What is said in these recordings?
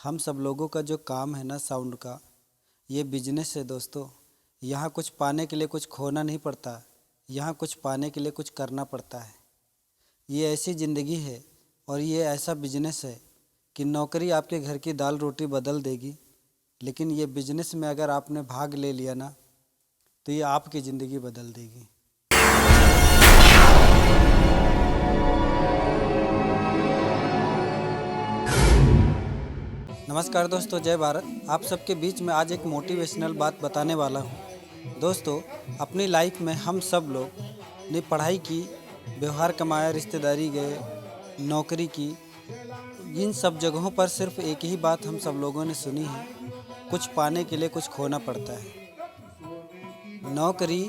हम सब लोगों का जो काम है ना साउंड का, ये बिजनेस है दोस्तों। यहाँ कुछ पाने के लिए कुछ खोना नहीं पड़ता, यहाँ कुछ पाने के लिए कुछ करना पड़ता है। ये ऐसी ज़िंदगी है और ये ऐसा बिजनेस है कि नौकरी आपके घर की दाल रोटी बदल देगी, लेकिन ये बिजनेस में अगर आपने भाग ले लिया ना, तो ये आपकी ज़िंदगी बदल देगी। नमस्कार दोस्तों, जय भारत। आप सबके बीच में आज एक मोटिवेशनल बात बताने वाला हूँ। दोस्तों, अपनी लाइफ में हम सब लोग ने पढ़ाई की, व्यवहार कमाया, रिश्तेदारी गए, नौकरी की। इन सब जगहों पर सिर्फ एक ही बात हम सब लोगों ने सुनी है, कुछ पाने के लिए कुछ खोना पड़ता है। नौकरी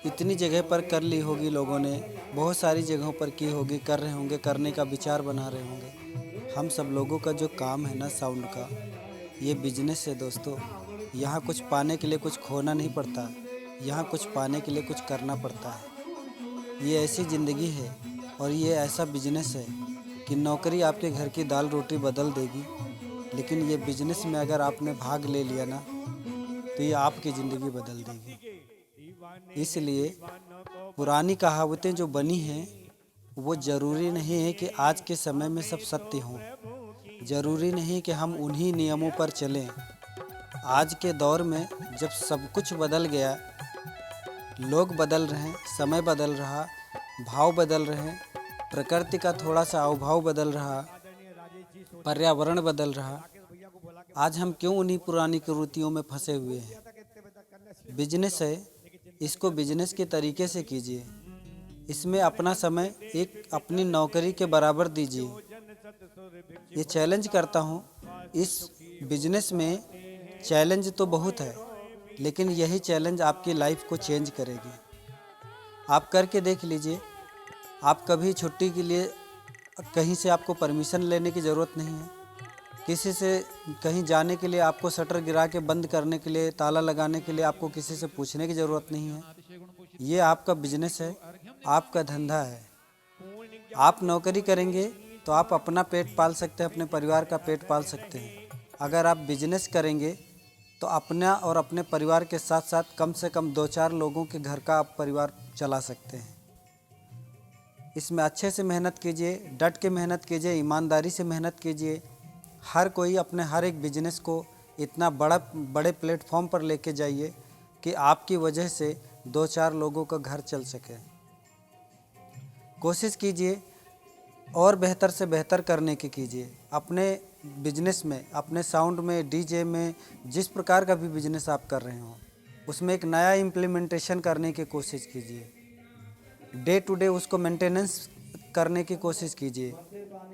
इतनी जगह पर कर ली होगी लोगों ने, बहुत सारी जगहों पर की होगी, कर रहे होंगे, करने का विचार बना रहे होंगे। हम सब लोगों का जो काम है ना साउंड का, ये बिजनेस है दोस्तों। यहाँ कुछ पाने के लिए कुछ खोना नहीं पड़ता, यहाँ कुछ पाने के लिए कुछ करना पड़ता है। ये ऐसी ज़िंदगी है और ये ऐसा बिजनेस है कि नौकरी आपके घर की दाल रोटी बदल देगी, लेकिन ये बिजनेस में अगर आपने भाग ले लिया ना, तो ये आपकी ज़िंदगी बदल देगी। इसलिए पुरानी कहावतें जो बनी हैं, वो ज़रूरी नहीं है कि आज के समय में सब सत्य हों। ज़रूरी नहीं कि हम उन्हीं नियमों पर चलें। आज के दौर में जब सब कुछ बदल गया, लोग बदल रहे हैं, समय बदल रहा, भाव बदल रहे हैं, प्रकृति का थोड़ा सा अवभाव बदल रहा, पर्यावरण बदल रहा, आज हम क्यों उन्हीं पुरानी कुरीतियों में फंसे हुए हैं। बिजनेस है, इसको बिजनेस के तरीके से कीजिए। इसमें अपना समय एक अपनी नौकरी के बराबर दीजिए। ये चैलेंज करता हूँ, इस बिजनेस में चैलेंज तो बहुत है, लेकिन यही चैलेंज आपकी लाइफ को चेंज करेगी। आप करके देख लीजिए। आप कभी छुट्टी के लिए कहीं से आपको परमिशन लेने की ज़रूरत नहीं है। किसी से कहीं जाने के लिए आपको शटर गिरा के बंद करने के लिए, ताला लगाने के लिए आपको किसी से पूछने की ज़रूरत नहीं है। ये आपका बिजनेस है, आपका धंधा है। आप नौकरी करेंगे तो आप अपना पेट पाल सकते हैं, अपने परिवार का पेट पाल सकते हैं। अगर आप बिजनेस करेंगे तो अपना और अपने परिवार के साथ साथ कम से कम 2-4 लोगों के घर का आप परिवार चला सकते हैं। इसमें अच्छे से मेहनत कीजिए, डट के मेहनत कीजिए, ईमानदारी से मेहनत कीजिए। हर कोई अपने हर एक बिजनेस को इतना बड़े प्लेटफॉर्म पर लेके जाइए कि आपकी वजह से 2-4 लोगों का घर चल सके। कोशिश कीजिए और बेहतर से बेहतर करने की कीजिए। अपने बिजनेस में, अपने साउंड में, डीजे में, जिस प्रकार का भी बिजनेस आप कर रहे हो, उसमें एक नया इम्प्लीमेंटेशन करने की कोशिश कीजिए। डे टू डे उसको मेंटेनेंस करने की कोशिश कीजिए।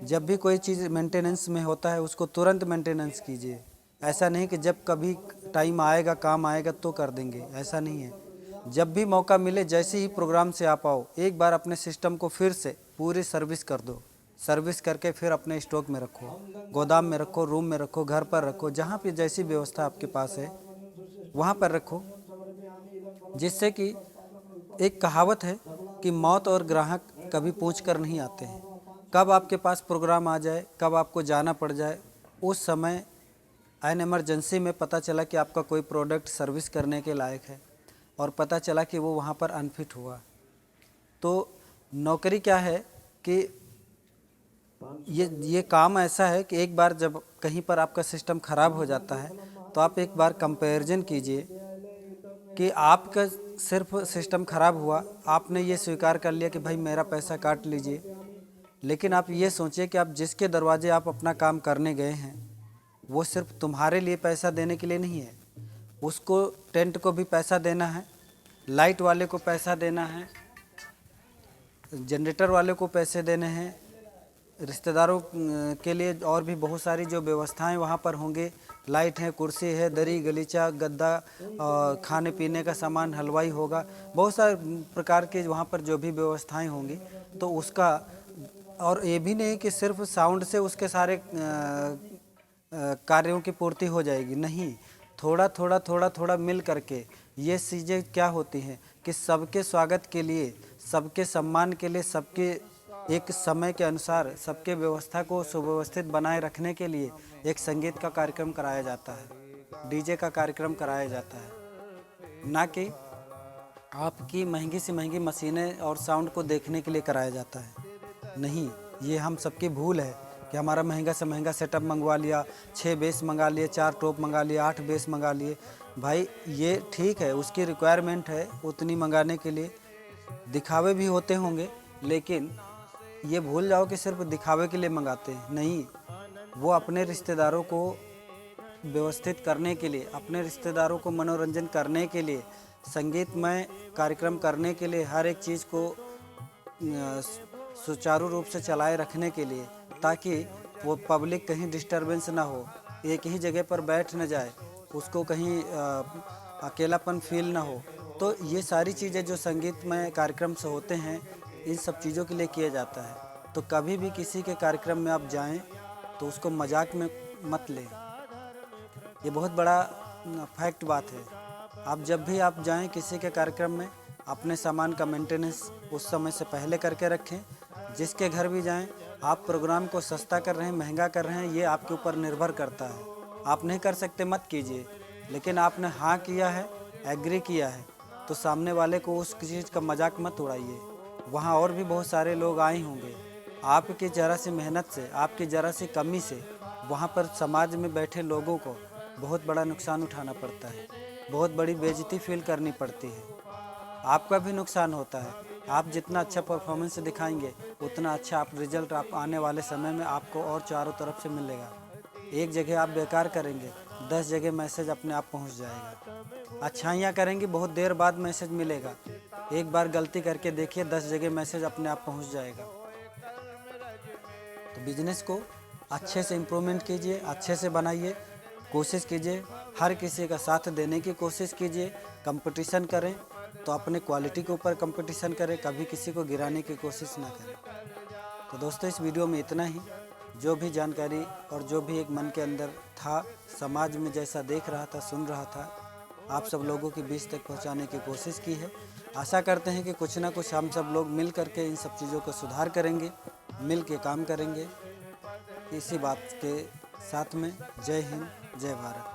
जब भी कोई चीज़ मेंटेनेंस में होता है, उसको तुरंत मेंटेनेंस कीजिए। ऐसा नहीं कि जब कभी टाइम आएगा, काम आएगा तो कर देंगे, ऐसा नहीं है। जब भी मौका मिले, जैसे ही प्रोग्राम से आप आओ, एक बार अपने सिस्टम को फिर से पूरी सर्विस कर दो। सर्विस करके फिर अपने स्टॉक में रखो, गोदाम में रखो, रूम में रखो, घर पर रखो, जहाँ पे जैसी व्यवस्था आपके पास है वहाँ पर रखो। जिससे कि एक कहावत है कि मौत और ग्राहक कभी पूछ कर नहीं आते हैं। कब आपके पास प्रोग्राम आ जाए, कब आपको जाना पड़ जाए, उस समय एन एमरजेंसी में पता चला कि आपका कोई प्रोडक्ट सर्विस करने के लायक है और पता चला कि वो वहाँ पर अनफिट हुआ। तो नौकरी क्या है कि ये काम ऐसा है कि एक बार जब कहीं पर आपका सिस्टम ख़राब हो जाता है, तो आप एक बार कंपैरिजन कीजिए कि आपका सिर्फ सिस्टम ख़राब हुआ, आपने ये स्वीकार कर लिया कि भाई मेरा पैसा काट लीजिए, लेकिन आप ये सोचिए कि आप जिसके दरवाजे आप अपना काम करने गए हैं, वो सिर्फ तुम्हारे लिए पैसा देने के लिए नहीं है। उसको टेंट को भी पैसा देना है, लाइट वाले को पैसा देना है, जनरेटर वाले को पैसे देने हैं, रिश्तेदारों के लिए और भी बहुत सारी जो व्यवस्थाएं वहाँ पर होंगे, लाइट है, कुर्सी है, दरी गलीचा, गद्दा, खाने पीने का सामान, हलवाई होगा, बहुत सारे प्रकार के वहाँ पर जो भी व्यवस्थाएं होंगी, तो उसका। और ये भी नहीं कि सिर्फ साउंड से उसके सारे कार्यों की पूर्ति हो जाएगी, नहीं। थोड़ा थोड़ा मिल करके ये चीज़ें क्या होती हैं कि सबके स्वागत के लिए, सबके सम्मान के लिए, सबके एक समय के अनुसार सबके व्यवस्था को सुव्यवस्थित बनाए रखने के लिए एक संगीत का कार्यक्रम कराया जाता है, डीजे का कार्यक्रम कराया जाता है, ना कि आपकी महंगी से महंगी मशीनें और साउंड को देखने के लिए कराया जाता है। नहीं, ये हम सबकी भूल है कि हमारा महंगा से महंगा सेटअप मंगवा लिया, 6 बेस मंगा लिए, 4 टॉप मंगा लिए, 8 बेस मंगा लिए। भाई ये ठीक है, उसकी रिक्वायरमेंट है उतनी मंगाने के लिए, दिखावे भी होते होंगे, लेकिन ये भूल जाओ कि सिर्फ दिखावे के लिए मंगाते हैं। नहीं, वो अपने रिश्तेदारों को व्यवस्थित करने के लिए, अपने रिश्तेदारों को मनोरंजन करने के लिए, संगीतमय कार्यक्रम करने के लिए, हर एक चीज़ को सुचारू रूप से चलाए रखने के लिए, ताकि वो पब्लिक कहीं डिस्टरबेंस ना हो, एक ही जगह पर बैठ न जाए, उसको कहीं अकेलापन फील ना हो। तो ये सारी चीज़ें जो संगीतमय कार्यक्रम से होते हैं, इन सब चीज़ों के लिए किया जाता है। तो कभी भी किसी के कार्यक्रम में आप जाएं तो उसको मजाक में मत लें। ये बहुत बड़ा फैक्ट बात है। आप जब भी आप जाएं किसी के कार्यक्रम में, अपने सामान का मेंटेनेंस उस समय से पहले करके रखें। जिसके घर भी जाएं, आप प्रोग्राम को सस्ता कर रहे हैं, महंगा कर रहे हैं, ये आपके ऊपर निर्भर करता है। आप नहीं कर सकते मत कीजिए, लेकिन आपने हाँ किया है, एग्री किया है, तो सामने वाले को उस चीज़ का मजाक मत उड़ाइए। वहाँ और भी बहुत सारे लोग आए होंगे, आपकी ज़रा सी मेहनत से, आपकी ज़रा सी कमी से वहाँ पर समाज में बैठे लोगों को बहुत बड़ा नुकसान उठाना पड़ता है, बहुत बड़ी बेइज्जती फील करनी पड़ती है, आपका भी नुकसान होता है। आप जितना अच्छा परफॉर्मेंस दिखाएंगे, उतना अच्छा आप रिजल्ट आप आने वाले समय में आपको और चारों तरफ से मिलेगा। एक जगह आप बेकार करेंगे, 10 जगह मैसेज अपने आप पहुंच जाएगा। अच्छाइयाँ करेंगे, बहुत देर बाद मैसेज मिलेगा। एक बार गलती करके देखिए, 10 जगह मैसेज अपने आप पहुंच जाएगा। तो बिजनेस को अच्छे से इम्प्रूवमेंट कीजिए, अच्छे से बनाइए, कोशिश कीजिए, हर किसी का साथ देने की कोशिश कीजिए। कंपटीशन करें तो अपने क्वालिटी के ऊपर कंपटीशन करें, कभी किसी को गिराने की कोशिश ना करें। तो दोस्तों, इस वीडियो में इतना ही। जो भी जानकारी और जो भी एक मन के अंदर था, समाज में जैसा देख रहा था, सुन रहा था, आप सब लोगों के बीच तक पहुंचाने की कोशिश की है। आशा करते हैं कि कुछ ना कुछ हम सब लोग मिल करके इन सब चीज़ों को सुधार करेंगे, मिल के काम करेंगे। इसी बात के साथ में जय हिंद, जय भारत।